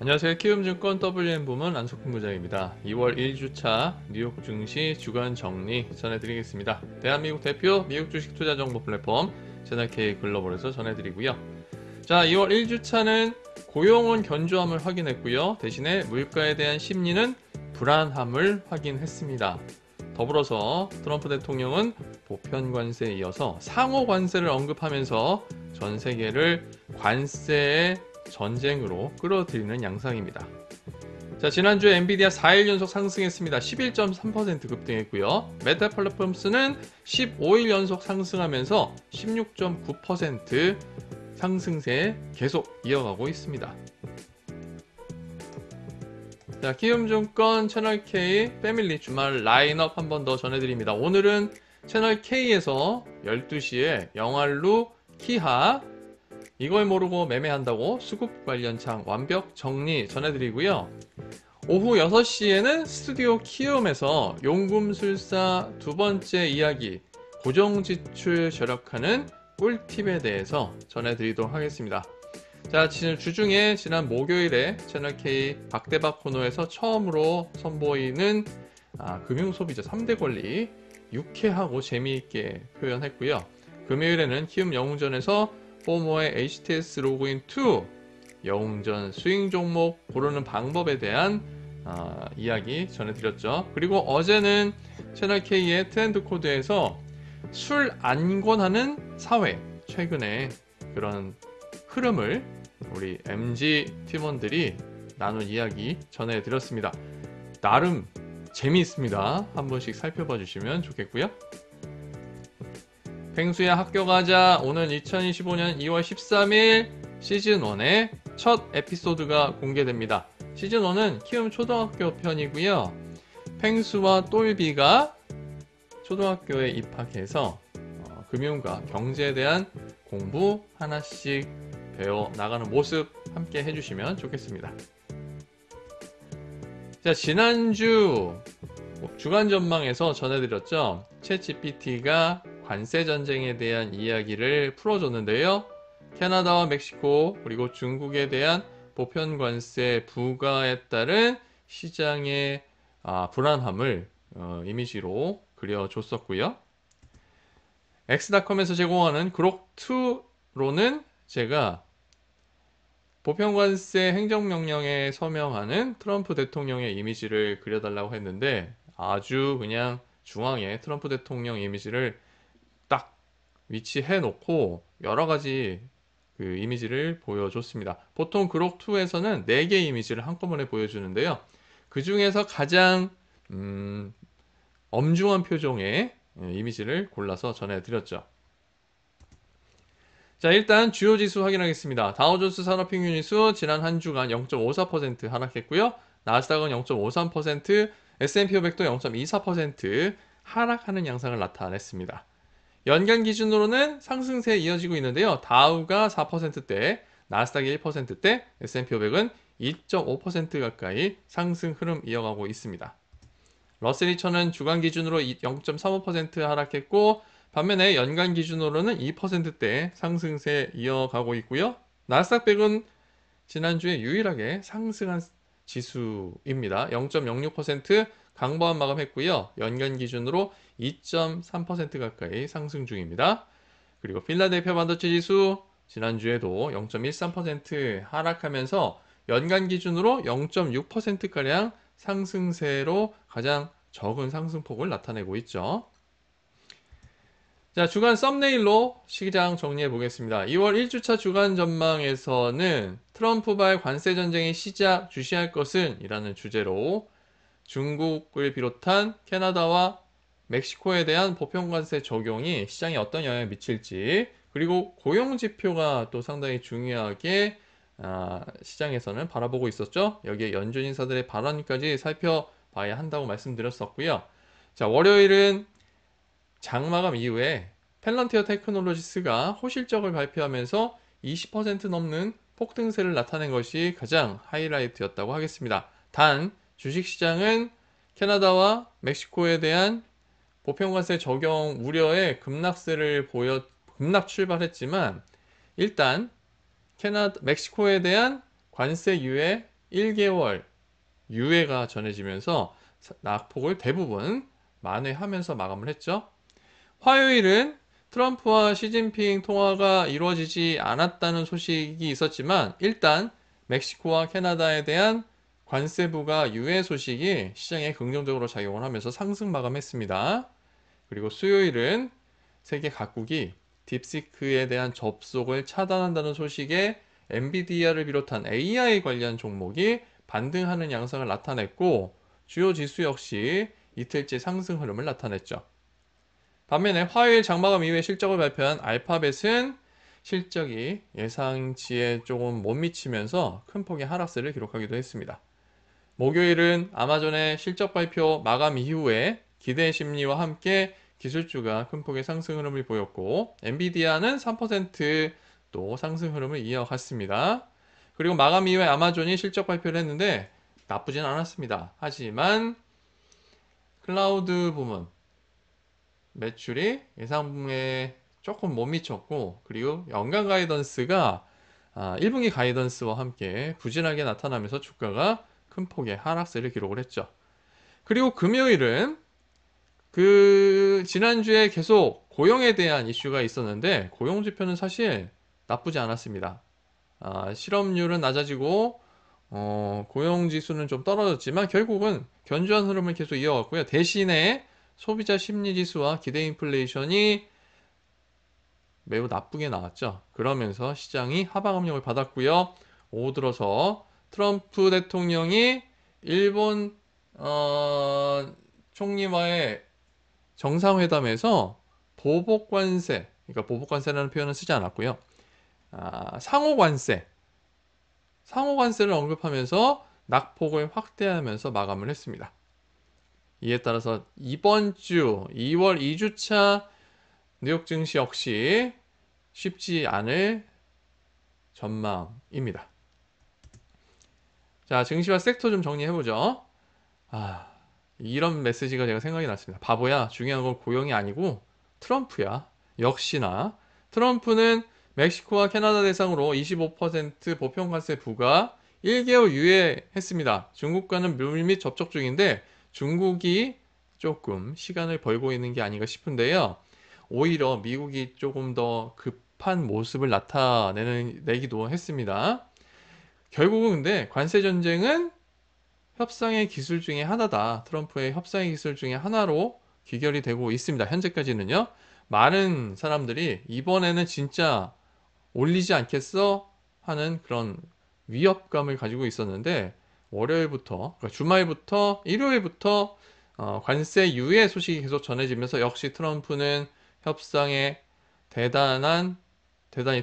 안녕하세요. 키움증권 WM 부문 안석훈 부장입니다. 2월 1주차 뉴욕 증시 주간 정리 전해드리겠습니다. 대한민국 대표 미국 주식 투자 정보 플랫폼 채널K 글로벌에서 전해드리고요. 자, 2월 1주차는 고용은 견조함을 확인했고요. 대신에 물가에 대한 심리는 불안함을 확인했습니다. 더불어서 트럼프 대통령은 보편 관세에 이어서 상호 관세를 언급하면서 전 세계를 관세의 전쟁으로 끌어들이는 양상입니다. 자, 지난주에 엔비디아 4일 연속 상승했습니다. 11.3% 급등했고요. 메타 플랫폼스는 15일 연속 상승하면서 16.9% 상승세 계속 이어가고 있습니다. 자, 키움증권 채널K 패밀리 주말 라인업 한 번 더 전해드립니다. 오늘은 채널K에서 12시에 영알루 키하 이걸 모르고 매매한다고 수급 관련 창 완벽 정리 전해드리고요. 오후 6시에는 스튜디오 키움에서 용금술사 두 번째 이야기 고정지출 절약하는 꿀팁에 대해서 전해드리도록 하겠습니다. 자, 주중에 지난 목요일에 채널K 박대박 코너에서 처음으로 선보이는 금융소비자 3대 권리 유쾌하고 재미있게 표현했고요. 금요일에는 키움 영웅전에서 포모의 HTS 로그인 2 영웅전 스윙 종목 고르는 방법에 대한 이야기 전해드렸죠. 그리고 어제는 채널K의 트렌드 코드에서 술 안 권하는 사회 최근에 그런 흐름을 우리 MG 팀원들이 나눈 이야기 전해드렸습니다. 나름 재미있습니다. 한 번씩 살펴봐 주시면 좋겠고요. 펭수야 학교 가자. 오늘 2025년 2월 13일 시즌1의 첫 에피소드가 공개됩니다. 시즌1은 키움 초등학교 편이고요. 펭수와 똘비가 초등학교에 입학해서 금융과 경제에 대한 공부 하나씩 배워 나가는 모습 함께 해주시면 좋겠습니다. 자, 지난주 주간 전망에서 전해드렸죠. 챗GPT가 관세 전쟁에 대한 이야기를 풀어줬는데요. 캐나다와 멕시코 그리고 중국에 대한 보편 관세 부과에 따른 시장의 불안함을 이미지로 그려줬었고요. 엑스닷컴에서 제공하는 그록2로는 제가 보편관세 행정명령에 서명하는 트럼프 대통령의 이미지를 그려달라고 했는데 아주 그냥 중앙에 트럼프 대통령 이미지를 딱 위치해 놓고 여러 가지 그 이미지를 보여줬습니다. 보통 그록2에서는 4개 이미지를 한꺼번에 보여주는데요. 그 중에서 가장 엄중한 표정의 이미지를 골라서 전해드렸죠. 자, 일단 주요 지수 확인하겠습니다. 다우존스 산업평균지수 지난 한 주간 0.54% 하락했고요. 나스닥은 0.53%, S&P 500도 0.24% 하락하는 양상을 나타냈습니다. 연간 기준으로는 상승세에 이어지고 있는데요. 다우가 4%대, 나스닥이 1%대, S&P 500은 2.5% 가까이 상승 흐름 이어가고 있습니다. 러셀 2000은 주간 기준으로 0.35% 하락했고 반면에 연간 기준으로는 2%대 상승세 이어가고 있고요. 나스닥 100은 지난주에 유일하게 상승한 지수입니다. 0.06% 강보한 마감했고요. 연간 기준으로 2.3% 가까이 상승 중입니다. 그리고 필라델피아 반도체 지수 지난주에도 0.13% 하락하면서 연간 기준으로 0.6%가량 상승세로 가장 적은 상승폭을 나타내고 있죠. 자, 주간 썸네일로 시장 정리해 보겠습니다. 2월 1주차 주간 전망에서는 트럼프발 관세 전쟁의 시작 주시할 것은 이라는 주제로 중국을 비롯한 캐나다와 멕시코에 대한 보편 관세 적용이 시장에 어떤 영향을 미칠지 그리고 고용 지표가 또 상당히 중요하게 시장에서는 바라보고 있었죠. 여기에 연준 인사들의 발언까지 살펴봐야 한다고 말씀드렸었고요. 자, 월요일은 장마감 이후에 펠런티어 테크놀로지스가 호실적을 발표하면서 20% 넘는 폭등세를 나타낸 것이 가장 하이라이트였다고 하겠습니다. 단 주식시장은 캐나다와 멕시코에 대한 보편관세 적용 우려에 급락 출발했지만 일단 멕시코에 대한 관세 유예 1개월 유예가 전해지면서 낙폭을 대부분 만회하면서 마감을 했죠. 화요일은 트럼프와 시진핑 통화가 이루어지지 않았다는 소식이 있었지만 일단 멕시코와 캐나다에 대한 관세부가 유예 소식이 시장에 긍정적으로 작용을 하면서 상승 마감했습니다. 그리고 수요일은 세계 각국이 딥시크에 대한 접속을 차단한다는 소식에 엔비디아를 비롯한 AI 관련 종목이 반등하는 양상을 나타냈고 주요 지수 역시 이틀째 상승 흐름을 나타냈죠. 반면에 화요일 장마감 이후에 실적을 발표한 알파벳은 실적이 예상치에 조금 못 미치면서 큰 폭의 하락세를 기록하기도 했습니다. 목요일은 아마존의 실적 발표 마감 이후에 기대 심리와 함께 기술주가 큰 폭의 상승 흐름을 보였고 엔비디아는 3%또 상승 흐름을 이어갔습니다. 그리고 마감 이후에 아마존이 실적 발표를 했는데 나쁘진 않았습니다. 하지만 클라우드 부문 매출이 예상에 조금 못 미쳤고 그리고 연간 가이던스가 1분기 가이던스와 함께 부진하게 나타나면서 주가가 큰 폭의 하락세를 기록을 했죠. 그리고 금요일은 지난주에 계속 고용에 대한 이슈가 있었는데 고용 지표는 사실 나쁘지 않았습니다. 실업률은 낮아지고 고용 지수는 좀 떨어졌지만 결국은 견조한 흐름을 계속 이어갔고요. 대신에 소비자 심리 지수와 기대 인플레이션이 매우 나쁘게 나왔죠. 그러면서 시장이 하방 압력을 받았고요. 오후 들어서 트럼프 대통령이 일본 총리와의 정상회담에서 보복관세, 그러니까 보복관세라는 표현은 쓰지 않았고요. 상호관세를 언급하면서 낙폭을 확대하면서 마감을 했습니다. 이에 따라서 이번 주 2월 2주차 뉴욕 증시 역시 쉽지 않을 전망입니다. 자, 증시와 섹터 좀 정리해보죠. 이런 메시지가 제가 생각이 났습니다. 바보야, 중요한 건 고용이 아니고 트럼프야. 역시나 트럼프는 멕시코와 캐나다 대상으로 25% 보편관세 부과 1개월 유예했습니다. 중국과는 물밑 접촉 중인데 중국이 조금 시간을 벌고 있는 게 아닌가 싶은데요. 오히려 미국이 조금 더 급한 모습을 나타내기도 했습니다. 결국은 근데 관세 전쟁은 협상의 기술 중에 하나다. 트럼프의 협상의 기술 중에 하나로 귀결이 되고 있습니다. 현재까지는요. 많은 사람들이 이번에는 진짜 올리지 않겠어? 하는 그런 위협감을 가지고 있었는데 월요일부터, 그러니까 주말부터 일요일부터 관세 유예 소식이 계속 전해지면서 역시 트럼프는 협상에 대단히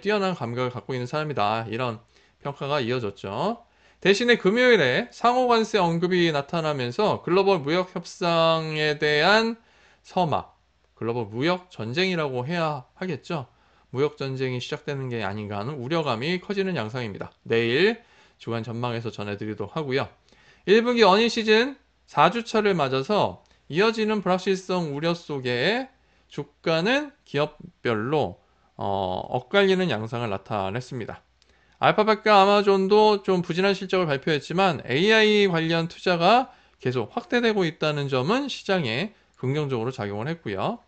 뛰어난 감각을 갖고 있는 사람이다. 이런 평가가 이어졌죠. 대신에 금요일에 상호관세 언급이 나타나면서 글로벌 무역 협상에 대한 서막, 글로벌 무역 전쟁이라고 해야 하겠죠. 무역 전쟁이 시작되는 게 아닌가 하는 우려감이 커지는 양상입니다. 내일 주간 전망에서 전해드리도록 하고요. 1분기 어닝 시즌 4주차를 맞아서 이어지는 불확실성 우려 속에 주가는 기업별로 엇갈리는 양상을 나타냈습니다. 알파벳과 아마존도 좀 부진한 실적을 발표했지만 AI 관련 투자가 계속 확대되고 있다는 점은 시장에 긍정적으로 작용을 했고요.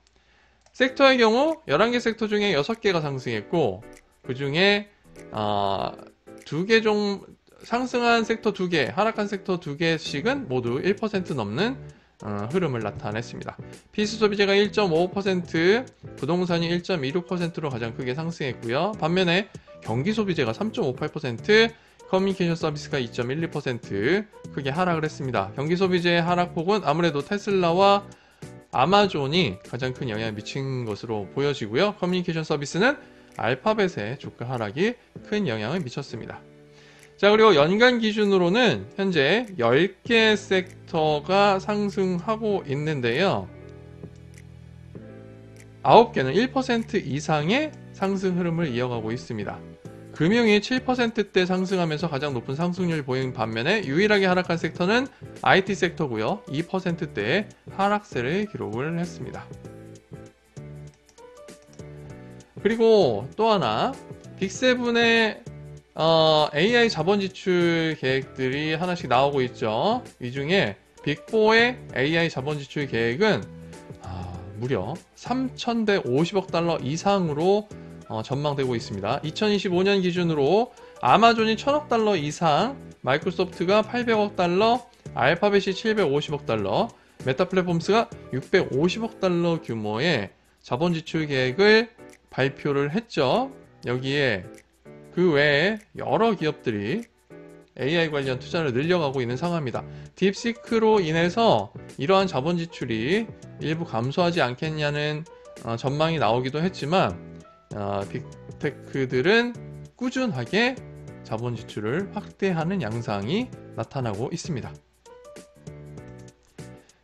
섹터의 경우 11개 섹터 중에 6개가 상승했고 그 중에 2개 상승한 섹터 2개, 하락한 섹터 2개씩은 모두 1% 넘는 흐름을 나타냈습니다. 필수 소비재가 1.55%, 부동산이 1.26%로 가장 크게 상승했고요. 반면에 경기 소비재가 3.58%, 커뮤니케이션 서비스가 2.12% 크게 하락을 했습니다. 경기 소비재의 하락폭은 아무래도 테슬라와 아마존이 가장 큰 영향을 미친 것으로 보여지고요. 커뮤니케이션 서비스는 알파벳의 주가 하락이 큰 영향을 미쳤습니다. 자, 그리고 연간 기준으로는 현재 10개 섹터가 상승하고 있는데요. 9개는 1% 이상의 상승 흐름을 이어가고 있습니다. 금융이 7%대 상승하면서 가장 높은 상승률을 보이는 반면에 유일하게 하락한 섹터는 IT 섹터고요. 2%대의 하락세를 기록을 했습니다. 그리고 또 하나 빅7의 AI 자본 지출 계획들이 하나씩 나오고 있죠. 이 중에 빅4의 AI 자본 지출 계획은 무려 3,150억 달러 이상으로 전망되고 있습니다. 2025년 기준으로 아마존이 1,000억 달러 이상, 마이크로소프트가 800억 달러, 알파벳이 750억 달러, 메타 플랫폼스가 650억 달러 규모의 자본 지출 계획을 발표를 했죠. 여기에 그 외에 여러 기업들이 AI 관련 투자를 늘려가고 있는 상황입니다. 딥시크로 인해서 이러한 자본 지출이 일부 감소하지 않겠냐는 전망이 나오기도 했지만 빅테크들은 꾸준하게 자본 지출을 확대하는 양상이 나타나고 있습니다.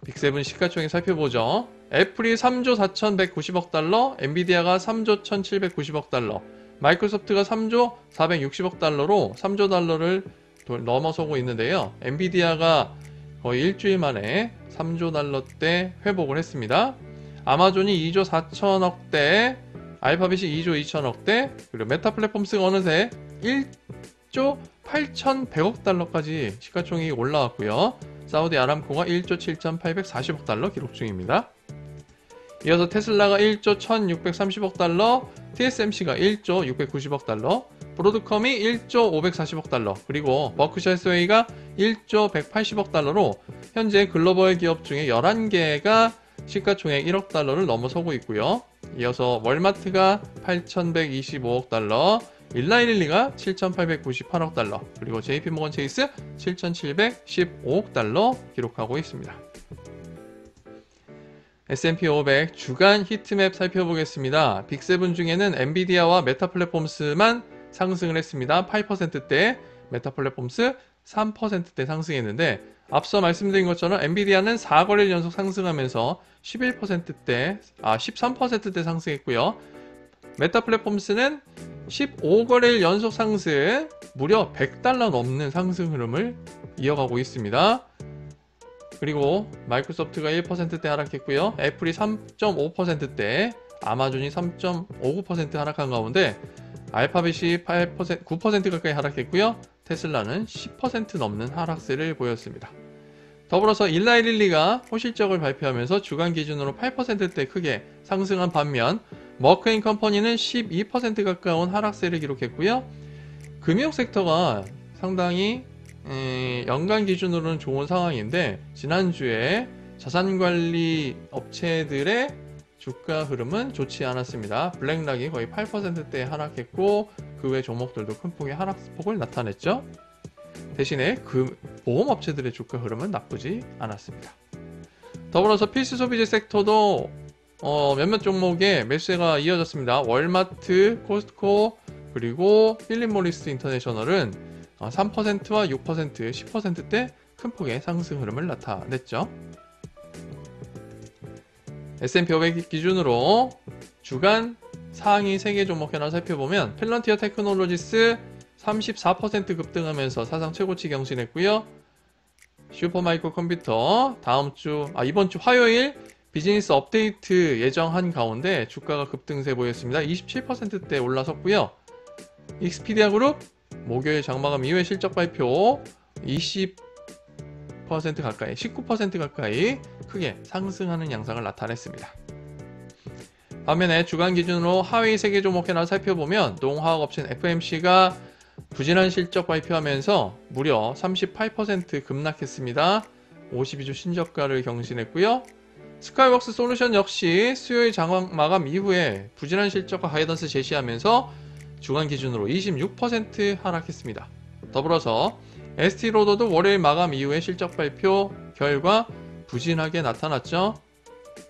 빅7 시가총액 살펴보죠. 애플이 3조 4,190억 달러, 엔비디아가 3조 1,790억 달러, 마이크로소프트가 3조 460억 달러로 3조 달러를 넘어서고 있는데요. 엔비디아가 거의 일주일 만에 3조 달러대 회복을 했습니다. 아마존이 2조 4천억대, 알파벳이 2조 2천억대, 그리고 메타 플랫폼스가 어느새 1조 8,100억 달러까지 시가총액이 올라왔고요. 사우디 아람코가 1조 7,840억 달러 기록 중입니다. 이어서 테슬라가 1조 1,630억 달러, TSMC가 1조 690억 달러, 브로드컴이 1조 540억 달러, 그리고 버크셔 해서웨이가 1조 180억 달러로 현재 글로벌 기업 중에 11개가 시가총액 1억 달러를 넘어서고 있고요. 이어서 월마트가 8,125억 달러, 일라이릴리가 7,898억 달러, 그리고 JP모건 체이스 7,715억 달러 기록하고 있습니다. S&P 500 주간 히트맵 살펴보겠습니다. 빅7 중에는 엔비디아와 메타 플랫폼스만 상승을 했습니다. 8%대, 메타 플랫폼스 3%대 상승했는데 앞서 말씀드린 것처럼 엔비디아는 4거래일 연속 상승하면서 11%대, 13%대 상승했고요. 메타 플랫폼스는 15거래일 연속 상승, 무려 100달러 넘는 상승 흐름을 이어가고 있습니다. 그리고 마이크로소프트가 1%대 하락했고요. 애플이 3.5%대, 아마존이 3.59% 하락한 가운데 알파벳이 9% 가까이 하락했고요. 테슬라는 10% 넘는 하락세를 보였습니다. 더불어서 일라이릴리가 호실적을 발표하면서 주간 기준으로 8%대 크게 상승한 반면 머크앤 컴퍼니는 12% 가까운 하락세를 기록했고요. 금융 섹터가 상당히 연간 기준으로는 좋은 상황인데 지난주에 자산관리 업체들의 주가 흐름은 좋지 않았습니다. 블랙락이 거의 8%대 하락했고 그 외 종목들도 큰 폭의 하락폭을 나타냈죠. 대신에 그 보험업체들의 주가 흐름은 나쁘지 않았습니다. 더불어서 필수 소비재 섹터도 몇몇 종목에 매수세가 이어졌습니다. 월마트, 코스트코, 그리고 필립 모리스 인터내셔널은 3%와 6%, 10%대 큰 폭의 상승 흐름을 나타냈죠. S&P 500 기준으로 주간 상위 3개 종목 현황 살펴보면 펠런티어 테크놀로지스 34% 급등하면서 사상 최고치 경신했고요. 슈퍼마이크로 컴퓨터 이번 주 화요일 비즈니스 업데이트 예정한 가운데 주가가 급등세 보였습니다. 27%대 올라섰고요. 익스피디아 그룹 목요일 장마감 이후에 실적 발표 20% 가까이, 19% 가까이 크게 상승하는 양상을 나타냈습니다. 반면에 주간 기준으로 하위 3개 종목 현황 살펴보면 농화학업체인 FMC가 부진한 실적 발표하면서 무려 38% 급락했습니다. 52주 신저가를 경신했고요. 스카이웍스 솔루션 역시 수요일 장황 마감 이후에 부진한 실적과 가이던스 제시하면서 주간 기준으로 26% 하락했습니다. 더불어서 ST로더도 월요일 마감 이후에 실적 발표 결과 부진하게 나타났죠.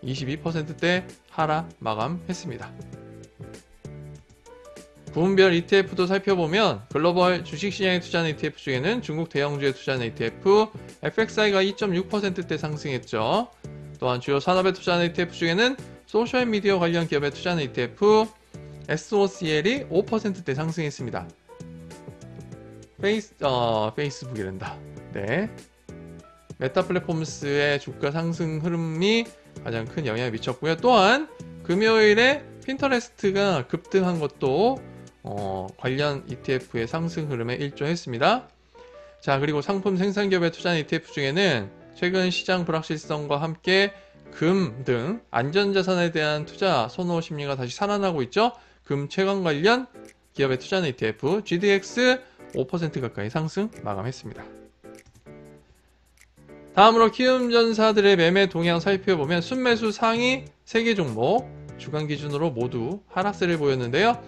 22%대 하락 마감했습니다. 부문별 ETF도 살펴보면 글로벌 주식시장에 투자하는 ETF 중에는 중국 대형주에 투자하는 ETF FXI가 2.6%대 상승했죠. 또한 주요 산업에 투자하는 ETF 중에는 소셜미디어 관련 기업에 투자하는 ETF SOCL이 5%대 상승했습니다. 페이스북이란다. 네. 메타 플랫폼스의 주가 상승 흐름이 가장 큰 영향을 미쳤고요. 또한 금요일에 핀터레스트가 급등한 것도 관련 ETF의 상승 흐름에 일조했습니다. 자, 그리고 상품 생산기업에 투자한 ETF 중에는 최근 시장 불확실성과 함께 금 등 안전자산에 대한 투자 선호 심리가 다시 살아나고 있죠. 금 채광 관련 기업에 투자하는 ETF GDX 5% 가까이 상승 마감했습니다. 다음으로 키움전사들의 매매 동향 살펴보면 순매수 상위 3개 종목 주간 기준으로 모두 하락세를 보였는데요.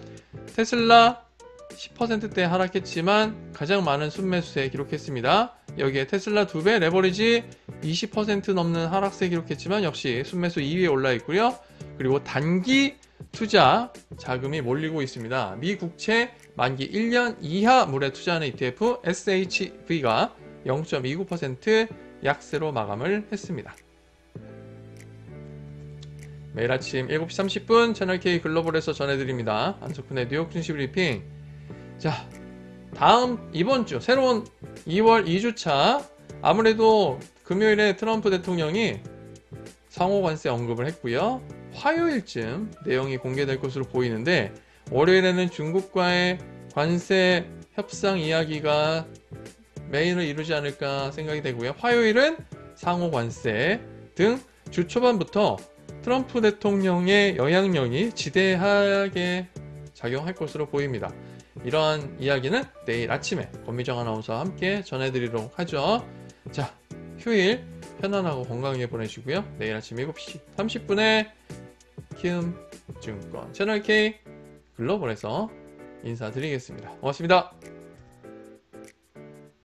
테슬라 10%대 하락했지만 가장 많은 순매수세 기록했습니다. 여기에 테슬라 2배 레버리지 20% 넘는 하락세 기록했지만 역시 순매수 2위에 올라 있고요. 그리고 단기 투자 자금이 몰리고 있습니다. 미 국채 만기 1년 이하물에 투자하는 ETF SHV가 0.29% 약세로 마감을 했습니다. 매일 아침 7시 30분 채널K 글로벌에서 전해드립니다. 안석훈의 뉴욕 증시 브리핑. 자, 이번 주 새로운 2월 2주차 아무래도 금요일에 트럼프 대통령이 상호 관세 언급을 했고요. 화요일쯤 내용이 공개될 것으로 보이는데 월요일에는 중국과의 관세 협상 이야기가 메인을 이루지 않을까 생각이 되고요. 화요일은 상호 관세 등 주 초반부터 트럼프 대통령의 영향력이 지대하게 작용할 것으로 보입니다. 이러한 이야기는 내일 아침에 권미정 아나운서와 함께 전해드리도록 하죠. 자, 휴일 편안하고 건강하게 보내시고요. 내일 아침 7시 30분에 키움증권 채널K 글로벌에서 인사드리겠습니다. 고맙습니다.